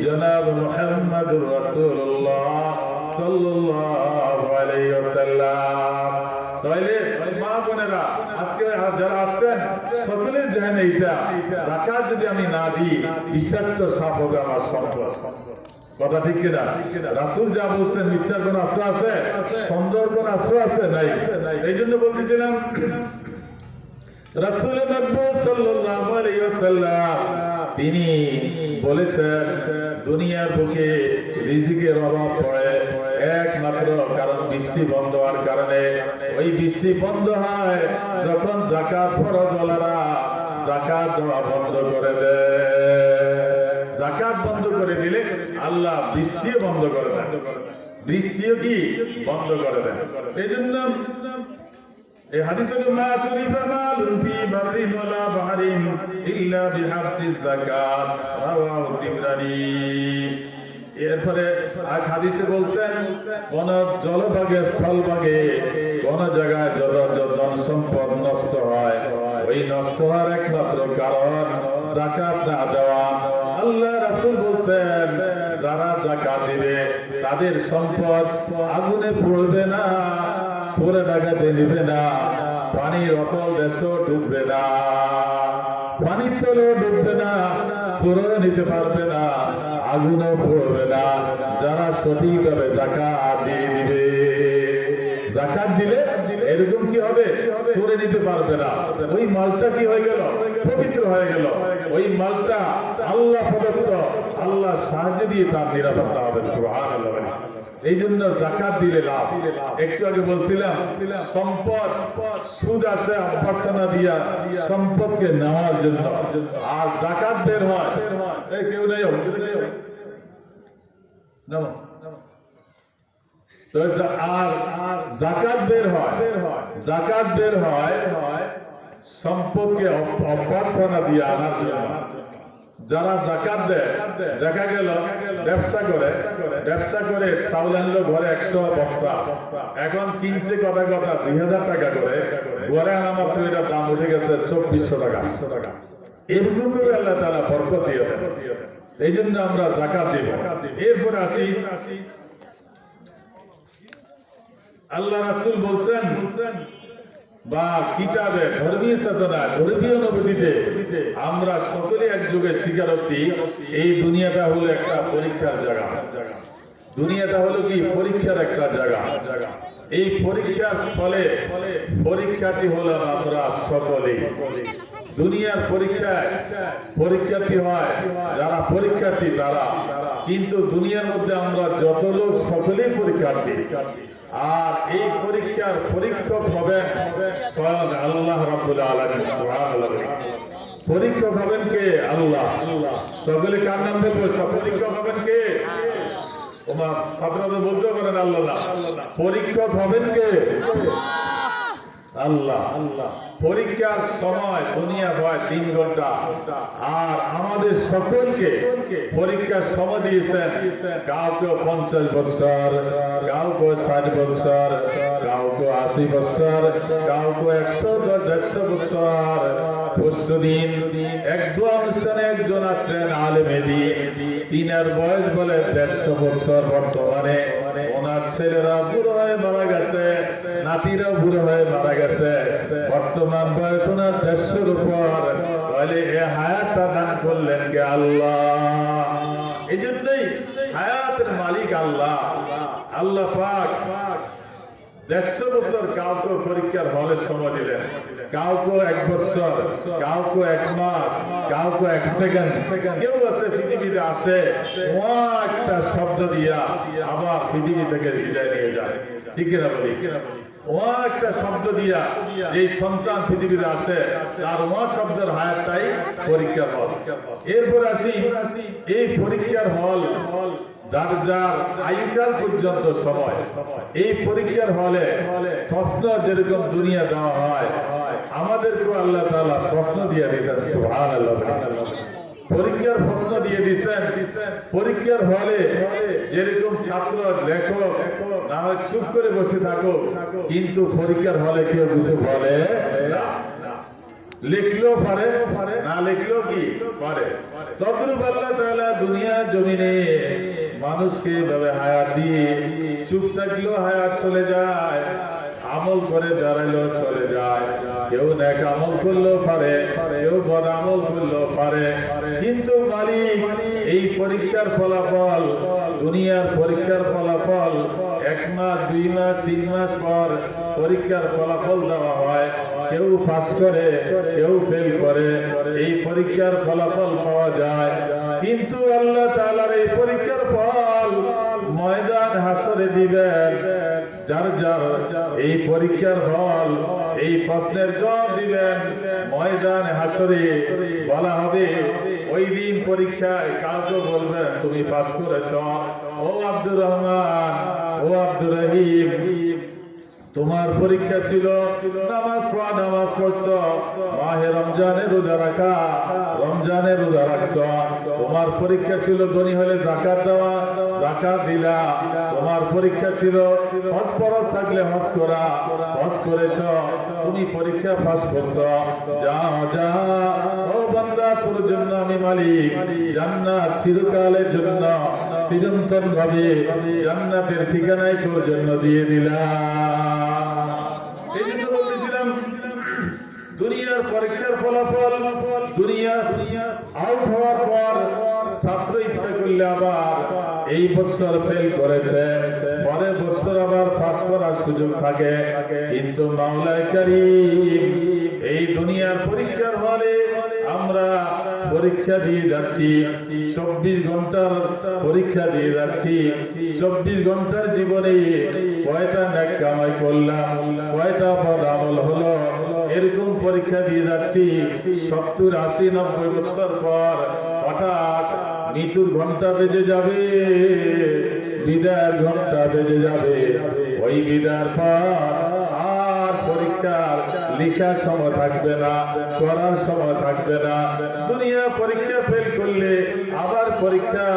Speaker 1: জনাব মুহাম্মদুর রাসূলুল্লাহ সাল্লাল্লাহু আলাইহি ওয়াসাল্লাম। তাইলে মা বোনেরা, আজকে যারা আসছেন সকলের জেনে এইটা, যাকাত যদি আমি না দিই বিষাক্ত সাপ হবে আমার সম্পদ। কথা ঠিক কিনা? রাসূল যা বলছেন মিথ্যার কোন আশ্রয় আছে? সন্দেহের কোন আশ্রয় আছে? নাই। এই জন্য বলতেছিলাম রাসূল আকবার সাল্লাল্লাহু আলাইহি ওয়াসাল্লাম তিনি বলেছেন দুনিয়ার বুকে রিজিকের অভাব পড়ে একমাত্র কারণ বৃষ্টি বন্ধ হওয়ার কারণে। ওই বৃষ্টি বন্ধ হয় যখন যাকাত ফরজওয়ালারা যাকাত দেওয়া বন্ধ করে দেয়। যাকাত বন্ধ করে দিলে আল্লাহ বৃষ্টিও বন্ধ করে দেন, বৃষ্টিও কি বন্ধ করে দেন। এই জন্য এই হাদিসে মা তুরিবা মালুন ফি বাররিন ওয়ালা বাহরিন ইল্লা বিহাবসিজ যাকাত, রাওয়াহু তিবরানি। এরপরে এক হাদিসে বলছেন কোন জলভাগে স্থলভাগে কোন জায়গায় যত ধন সম্পদ নষ্ট হয়, ওই নষ্ট হওয়ার একমাত্র কারণ যাকাত না দেওয়া। আল্লাহ রাসূল বলছেন যারা যাকাত দিবে তাদের সম্পদ আগুনে পড়বে না, চোরে ডাকাতে নিবে না, পানির অতল দেশও ডুববে না, পানির তলেও ডুববে না, চোরে নিতে পারবে না, আগুনও পড়বে না। যারা সঠিকভাবে যাকাত দিয়ে দিবে, যাকাত দিলে এরকম কি হবে? চোরে নিতে পারবে না। ওই মালটা কি হয়ে গেল? পবিত্র হয়ে গেল। ওই মালটা আল্লাহ প্রদত্ত, আল্লাহ সাহায্য দিয়ে তার নিরাপত্তা হবে। সুবহানাল্লাহ। এই জন্য যাকাত দিলে লাভ। একটু আগে বলছিলাম সম্পদ সুদ আসে অভ্যর্থনা দিয়া সম্পদকে নেওয়ার জন্য, আর যাকাত বের হয় কেউ নেই আর যাকাত বের হয়, যাকাত বের হয় সম্পদকে অভ্যর্থনা দিয়ে আনার জন্য। যারা যাকাত দেয়, দেখা গেল ব্যবসা করে চাউল আনলো ঘরে 100 বস্তা, এখন কিনছে কথা 2000 টাকা করে, ঘরে আনা মাত্র এটা দাম উঠে গেছে 2400 টাকা। এরকম ভাবে আল্লাহ তাআলা বরকত দিয়ে দেন। এই জন্য আমরা যাকাত দিব। এরপর আসি আল্লাহ রাসূল বলছেন বা কিতাবে ধর্মীয় চেতনা, ধর্মীয় অনুভূতিতে আমরা সকলে একযোগে স্বীকারোক্তি এই দুনিয়াটা হলো একটা পরীক্ষার জায়গা। দুনিয়াটা হলো কি? পরীক্ষার একটা জায়গা। এই পরীক্ষার ফলে পরীক্ষাটি হলো আমরা সকলেই। দুনিয়ার পরীক্ষায় পরীক্ষার্থী হয় যারা পরীক্ষার্থী তারা, কিন্তু দুনিয়ার মধ্যে আমরা যত লোক সকলেই পরীক্ষার্থী। আর এই পরীক্ষার পরীক্ষক হবেন স্বয়ং আল্লাহ রাব্বুল আলামিন। সুবহানাল্লাহ। পরীক্ষক হবেন কে? আল্লাহ। সকলে কার নাম দেবো? পরীক্ষক হবেন কে? ওমা ছাত্রদের বলতে পারেন আল্লাহ না। পরীক্ষক হবেন কে? আল্লাহ। পরীক্ষার সময় দুনিয়া হয় 3 ঘন্টা, আর আমাদের সকলকে পরীক্ষার সময় দিয়েছেন কাউকে 50 বছর, কাউকে 60 বছর, কাউকে 80 বছর, কাউকে 100-150 বছর। পরশুদিন এক দোয়া অনুষ্ঠানে একজন আসলেন আলেমে দ্বীন, তিনার বয়স বলে 150 বছর। বর্তমানে ওনার ছেলেরা বুড়ো হয়ে মারা গেছে, নাতিরাও বুড়ো হয়ে মারা গেছে, বর্তমান বয়স ওনার 150-র উপর। তাহলে এ হায়াতটা দান করলেন কে? আল্লাহ। এই জন্যই হায়াতের মালিক আল্লাহ। আল্লাহ পাক 150 বছর কাউকে পরীক্ষার হলে সময় দিলেন, কাউকে 1 বছর, কাউকে 1 মাস, কাউকে 1 সেকেন্ড। কেউ আছে পৃথিবীতে আসে একটা শব্দ দিয়া আবার পৃথিবী থেকে বিদায় নিয়ে যায়। ঠিক কিনা বলি? একটা শব্দ দিয়া যে সন্তান পৃথিবীতে আসে তার শব্দের হায়াতটাই পরীক্ষার হল। এরপর আসি এই পরীক্ষার হল যার আয়ুকাল পর্যন্ত সময়। এই পরীক্ষার হলে প্রশ্ন যেরকম দুনিয়া দেওয়া হয়, আমাদেরকে আল্লাহ তাআলা প্রশ্ন দিয়ে দিয়েছেন সুবহানাল্লাহ। পরীক্ষার প্রশ্ন দিয়ে দিয়েছেন। পরীক্ষার হলে যেরকম ছাত্র লেখক না হয় চুপ করে বসে থাকো, কিন্তু পরীক্ষার হলে কেউ কিছু বলে না। লিখলেও পারে, না লিখলেও কি পারে। তদ্রূপ আল্লাহ তাআলা দুনিয়া জমিনে মানুষকে এভাবে হায়াত দিয়ে চুপ থাকলেও হায়াত চলে যায়, আমল করে দাঁড়াইলেও চলে যায়। কেউ নেক আমল করলেও পারে, কেউ বদ আমল করলেও পারে, কিন্তু মালিক এই পরীক্ষার ফলাফল, দুনিয়ার পরীক্ষার ফলাফল 1 মাস 2 মাস 3 মাস পর পরীক্ষার ফলাফল দেওয়া হয়। কেউ পাস করে, কেউ ফেল করে, এই পরীক্ষার ফলাফল পাওয়া যায়। কিন্তু আল্লাহ তাআলার এই পরীক্ষার ফল ময়দান হাসরে দিবেন। যার যার এই পরীক্ষার ফল, এই প্রশ্নের জবাব দিবেন ময়দান হাসরে। বলা হবে ওই দিন পরীক্ষায় কাউকে বলবেন তুমি পাস করেছ, ও আব্দুর রহমান, ও আব্দুর রহিম, তোমার পরীক্ষা ছিল নামাজ পড়া, নামাজ পড়ছ, মাহে রমজানের রোজা রাখা, রমজানের রোজা রাখছ। তোমার পরীক্ষা ছিল ধনী হলে যাকাত দেওয়া, যাকাত দিলা। তোমার পরীক্ষা ছিল হজ ফরজ থাকলে হজ করা, হজ করেছ, তুমি পরীক্ষা পাস করছ। যাও যাও ও বান্দা, তোর জন্য আমি মালিক জান্নাত চিরকালের জন্য চিরন্তন ভাবে জান্নাতের ঠিকানায় তোর জন্য দিয়ে দিলাম। এই জন্য বলতেছিলাম দুনিয়ার পরীক্ষার ফলাফল, দুনিয়া আউট হওয়ার পর ছাত্র ইচ্ছা করলে আবার এই বছর ফেল করেছে, পরের বছর আবার পাস করার সুযোগ থাকে। কিন্তু মাওলানা কারীম এই দুনিয়ার পরীক্ষার হলে আমরা পরীক্ষা দিয়ে যাচ্ছি, 24 ঘন্টার পরীক্ষা দিয়ে যাচ্ছি। 24 ঘন্টার জীবনে কয়টা নেক কামাই করলাম, কয়টা বদ আমল হলো, এরকম পরীক্ষা দিয়ে যাচ্ছি। 70, 80, 90 বছর পর হঠাৎ মৃত্যুর ঘন্টা বেজে যাবে, বিদায়ের ঘন্টা বেজে যাবে। ওই বিদায়ের পর আর পরীক্ষার লেখার সময় থাকবে না, পড়ার সময় থাকবে না। দুনিয়া পরীক্ষা ফেল করলে আবার পরীক্ষা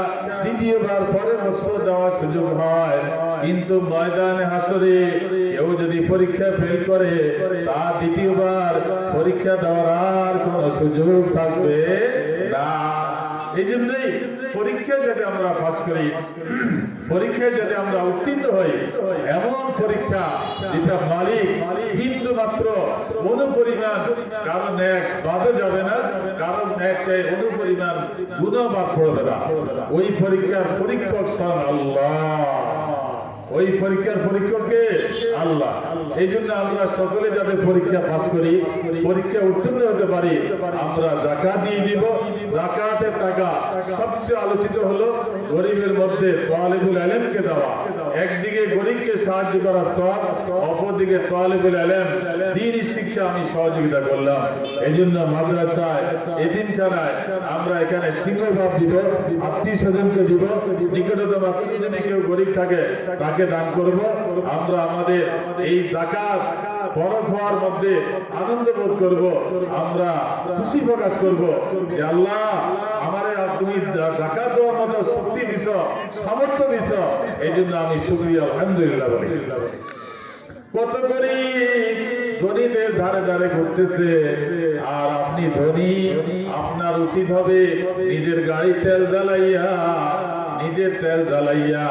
Speaker 1: দ্বিতীয়বার পরের বছর দেওয়ার সুযোগ হয়। কিন্তু ময়দানে হাসরে কেউ যদি পরীক্ষা ফেল করে, তার দ্বিতীয়বার পরীক্ষা দেওয়ার আর কোনো সুযোগ থাকবে না। এই জন্যই পরীক্ষা যাতে আমরা পাস করি, পরীক্ষায় যাতে আমরা উত্তীর্ণ হই, এমন পরীক্ষা যেটা মালিক বিন্দু মাত্র অনুপরিমাণ কারণ এক বাদে যাবে না, কারণ একটাই অনুপরিমাণ গুনাহ বাদ পড়বে না। ওই পরীক্ষার পরীক্ষক স্বয়ং আল্লাহ, ওই পরীক্ষার পরীক্ষককে আল্লাহ। এই জন্য আমরা সকলে যাতে পরীক্ষা পাস করি, পরীক্ষা উত্তীর্ণ হতে পারি, আমরা যাকাত দিয়ে দিব। যাকাতের টাকা সবচেয়ে আলোচিত হলো গরিবের মধ্যে তালিবুল ইলমকে দেওয়া। একদিকে গরিবকে সাহায্য করা সওয়াব, অপরদিকে তালিবুল ইলম দ্বীনি শিক্ষা আমি সহযোগিতা করলাম। এই জন্য মাদ্রাসায়, এতিমখানায় আমরা এখানে সিংহভাগ দিব, আত্মীয় স্বজনকে দিব, নিকটতম আত্মীয় যদি কেউ গরিব থাকে তাকে দান করব। আমরা আমাদের এই যাকাত ফরজ হওয়ার মধ্যে আনন্দ বোধ করব, আমরা খুশি প্রকাশ করব যে আল্লাহ আমারে তুমি যাকাত দেওয়ার মতো শক্তি দিছ, সামর্থ্য দিছ, এই জন্য আমি শুকরিয়া আলহামদুলিল্লাহ বলি। কত গরিব ধনীদের ধারে ধারে ঘুরতেছে, আর আপনি ধনী, আপনার উচিত হবে নিজের গাড়ি তেল জ্বালাইয়া, নিজের তেল জ্বালাইয়া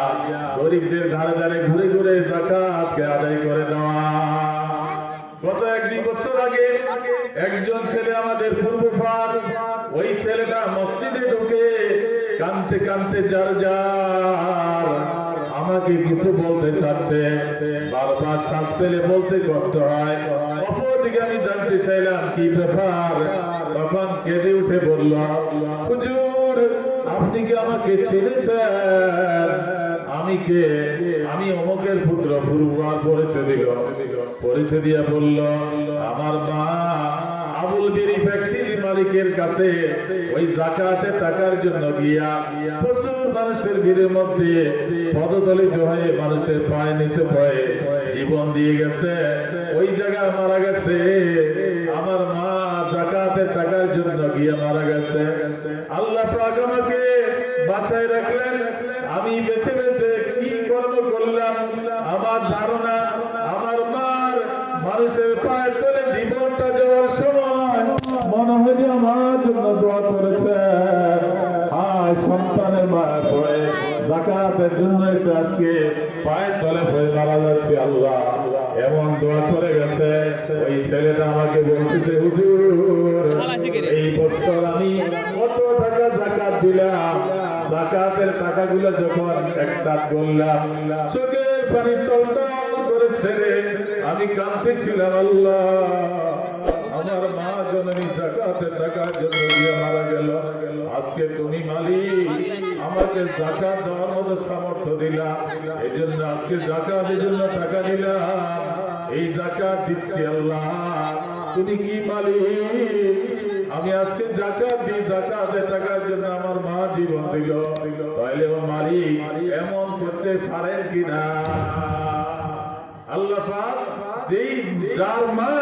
Speaker 1: গরিবদের ধারে ধারে ঘুরে ঘুরে যাকাতকে আদায় করে দেওয়া। গত 1-2 বছর আগে একজন ছেলে আমাদের পূর্বপাড়, ওই ছেলেটা মসজিদে ঢুকে কাঁদতে কাঁদতে যার যার আমাকে কিছু বলতে চাচ্ছে, বারবার শ্বাস পেলে বলতে কষ্ট হয়। অপরদিকে আমি জানতে চাইলাম কি ব্যাপার, তখন কেঁদে উঠে বলল, হুজুর আপনি কি আমাকে চিনেছেন? আমি কে? আমি অমুকের পুত্র। পূর্ববার পরিচয় দিল, পরিচয় দিয়া বলল আমার মা আবুল বিরি ফ্যাক্টরি মালিকের কাছে ওই যাকাতের টাকার জন্য গিয়া প্রচুর মানুষের ভিড়ের মধ্যে পদদলিত হয়ে মানুষের পায়ে নিচে পড়ে জীবন দিয়ে গেছে। ওই জায়গায় মারা গেছে। আমার মা যাকাতের টাকার জন্য গিয়ে মারা গেছে। আল্লাহ পাক আমাকে বাঁচাই রাখলেন। আমি বেছে বেছে কি কর্ম করলাম, আমার ধারণা আমার মার মানুষের পায়ের তলে জীবনটা যাওয়ার সময় মনে হয় যে আমার জন্য দোয়া করেছেন। আর সন্তানের মায়ের পড়ে যাকাতের জন্য এসে আজকে পায়ের তলে পড়ে মারা যাচ্ছে। আল্লাহ এমন দোয়া করে গেছে। ওই ছেলেটা আমাকে বলতেছে, হুজুর এই বছর আমি কত টাকা যাকাত দিলাম, যাকাতের টাকাগুলো যখন একসাথ করলাম চোখের পানি টলটল করে ছেড়ে আমি কাঁদতেছিলাম। আল্লাহ আমার মা জননী যাকাতের টাকার জন্য গিয়ে মারা গেল। আজকে তুমি মালিক আমাকে যাকাত দেওয়ার মতো সামর্থ্য দিলা, এই জন্য আজকে যাকাতের জন্য টাকা দিলাম। এই যাকাত দিচ্ছি আল্লাহ, তুমি কি মালিক? আমি আজকে যাকাত দিই, যাকাতের টাকার জন্য আমার মা জীবন দিল। তাইলে ও মালিক এমন করতে পারেন কিনা? আল্লাহ পাক যেই যার মা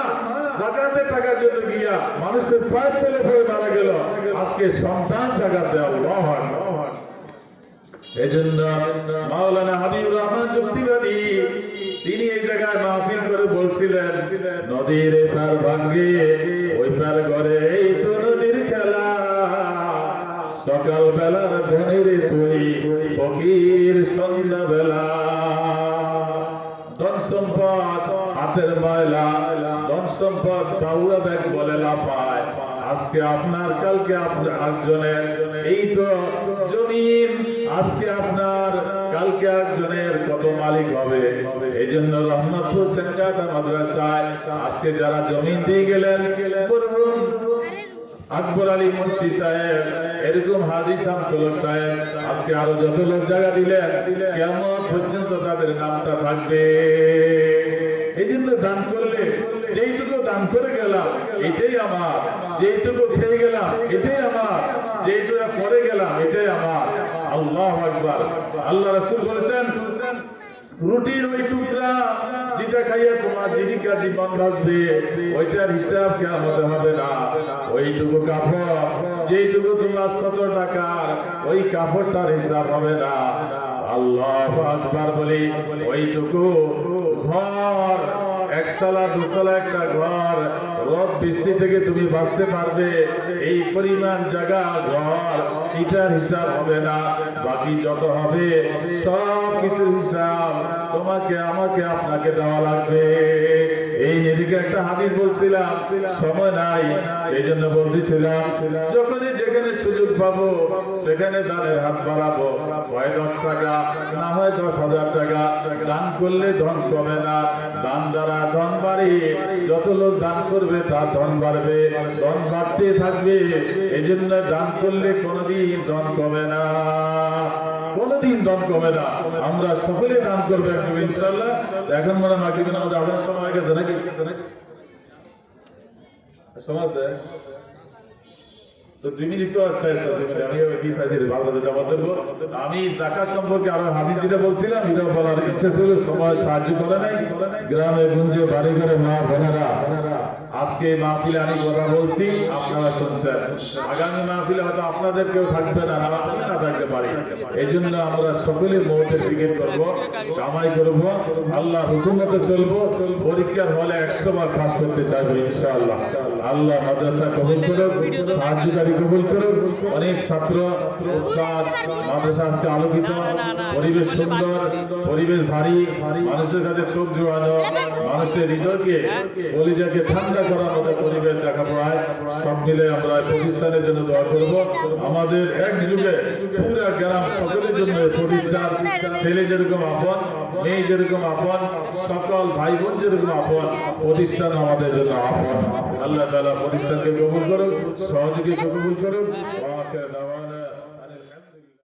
Speaker 1: যাকাতের টাকার জন্য গিয়া মানুষের পায়ের তলে পড়ে মারা গেল, আজকে সন্তান যাকাত দেয়। আল্লাহু আকবার। এজন্য মাওলানা হাবিবুর রহমান যুক্তিবাদী তিনি এই জায়গায় মাহফিল করে বলছিলেন, নদীর এপার ভাঙ্গে ওই পার ঘরে এই তো নদীর খেলা, সকাল বেলার ধনের তুই ফকির সন্ধ্যা বেলা। ধন সম্পদ হাতের ময়লা, ধন সম্পদ কাউয়া ব্যাগ বলে লাফায়। আজকে আপনার কালকে আপনার একজনের, এই তো জমিন আজকে আপনার কালকে একজনের কত মালিক হবে। এই জন্য রহমতপুর চেঙ্গাটা মাদ্রাসায় আজকে যারা জমিন দিয়ে গেলেন, মরহুম আকবর আলী মুন্সি সাহেব, এরকম হাজী শামসুল সাহেব, আজকে আরো যত লোক জায়গা দিলেন কিয়ামত পর্যন্ত তাদের নামটা থাকবে। এই জন্য দান করলে যেইটুকু দান করে গেলাম এটাই আমার, যেইটুকু খেয়ে গেলাম এটাই আমার, যেইটুকু করে গেলাম এটাই আমার। আল্লাহু আকবার। আল্লাহ রাসূল বলেছেন, রুটির ওই টুকরা যেটা খাইয়া তোমার জীবিকা জীবন বাঁচবে ওইটার হিসাব কিয়ামতে হবে না। ওইটুকু কাপড় যেইটুকু তোমার 100 টাকার, ওই কাপড়টার হিসাব হবে না। আল্লাহু আকবার বলি ওইটুকু ঘর, একতলা দুতলা একটা ঘর, রোদ বৃষ্টি থেকে তুমি বাঁচতে পারবে, এই পরিমাণ জায়গা ঘর, এটার হিসাব হবে না। বাকি যত হবে সব কিছুর হিসাব তোমাকে আমাকে আপনাকে দেওয়া লাগবে। এই এদিকে একটা হাদিস বলছিলাম, সময় নাই এই জন্য বলতেছিলাম, যখনই যেখানে সুযোগ পাবো সেখানে দানের হাত বাড়াবো। হয় 10 টাকা, না হয় 10,000 টাকা। দান করলে ধন কমে না, দান দ্বারা ধন বাড়ে। যত লোক দান করবে তার ধন বাড়বে, ধন বাড়তে থাকবে। এই জন্য দান করলে কোনোদিন ধন কমে না, কোনোদিন ধন কমে না। আমরা সকলে দান করবো একদম ইনশাআল্লাহ। এখন মনে হয় কিন্তু আমাদের আদার সময় হয়ে গেছে নাকি? সমাজ তো 2 মিনিট তো শেষ, 2 মিনিট আমি কি চাইছি ভালো জবাব দেবো। আমি যাকাত সম্পর্কে আরো হাদিস যেটা বলছিলাম এটা বলার ইচ্ছে ছিল, সময় সাহায্য করে নাই। গ্রামে গঞ্জে বাড়ি ঘরে মা বোনেরা আজকে মাহফিলে আমি কথা বলছি, আপনারা শুনছেন। আগামী মাহফিলে হয়তো আপনাদের কেউ থাকবে না, আমি না থাকতে পারি। এই জন্য আমরা সকলে মৌতের ফিকির করব, কামাই করব, আল্লাহ হুকুম মতো চলবো। পরীক্ষার হলে 100 বার পাস করতে চাইবো ইনশাআল্লাহ। আল্লাহ মাদ্রাসা কবুল করুক, সাহায্যকারী কবুল করুক। অনেক ছাত্র উস্তাদ, মাদ্রাসা আজকে আলোকিত, পরিবেশ সুন্দর, পরিবেশ ভারী, মানুষের কাছে চোখ জোড়ানো, মানুষের হৃদয়কে কলিজাকে ঠান্ডা করার মতো পরিবেশ দেখা পড়ায়। সব মিলে আমরা প্রতিষ্ঠানের জন্য দোয়া করব। আমাদের এক যুগে পুরা গ্রাম সকলের জন্য প্রতিষ্ঠান, ছেলে যেরকম আপন, মেয়ে যেরকম আপন, সকল ভাই বোন যেরকম আপন, প্রতিষ্ঠান আমাদের জন্য আপন। আল্লাহ তাআলা প্রতিষ্ঠানকে কবুল করুক, সহযোগীকে কবুল করুক।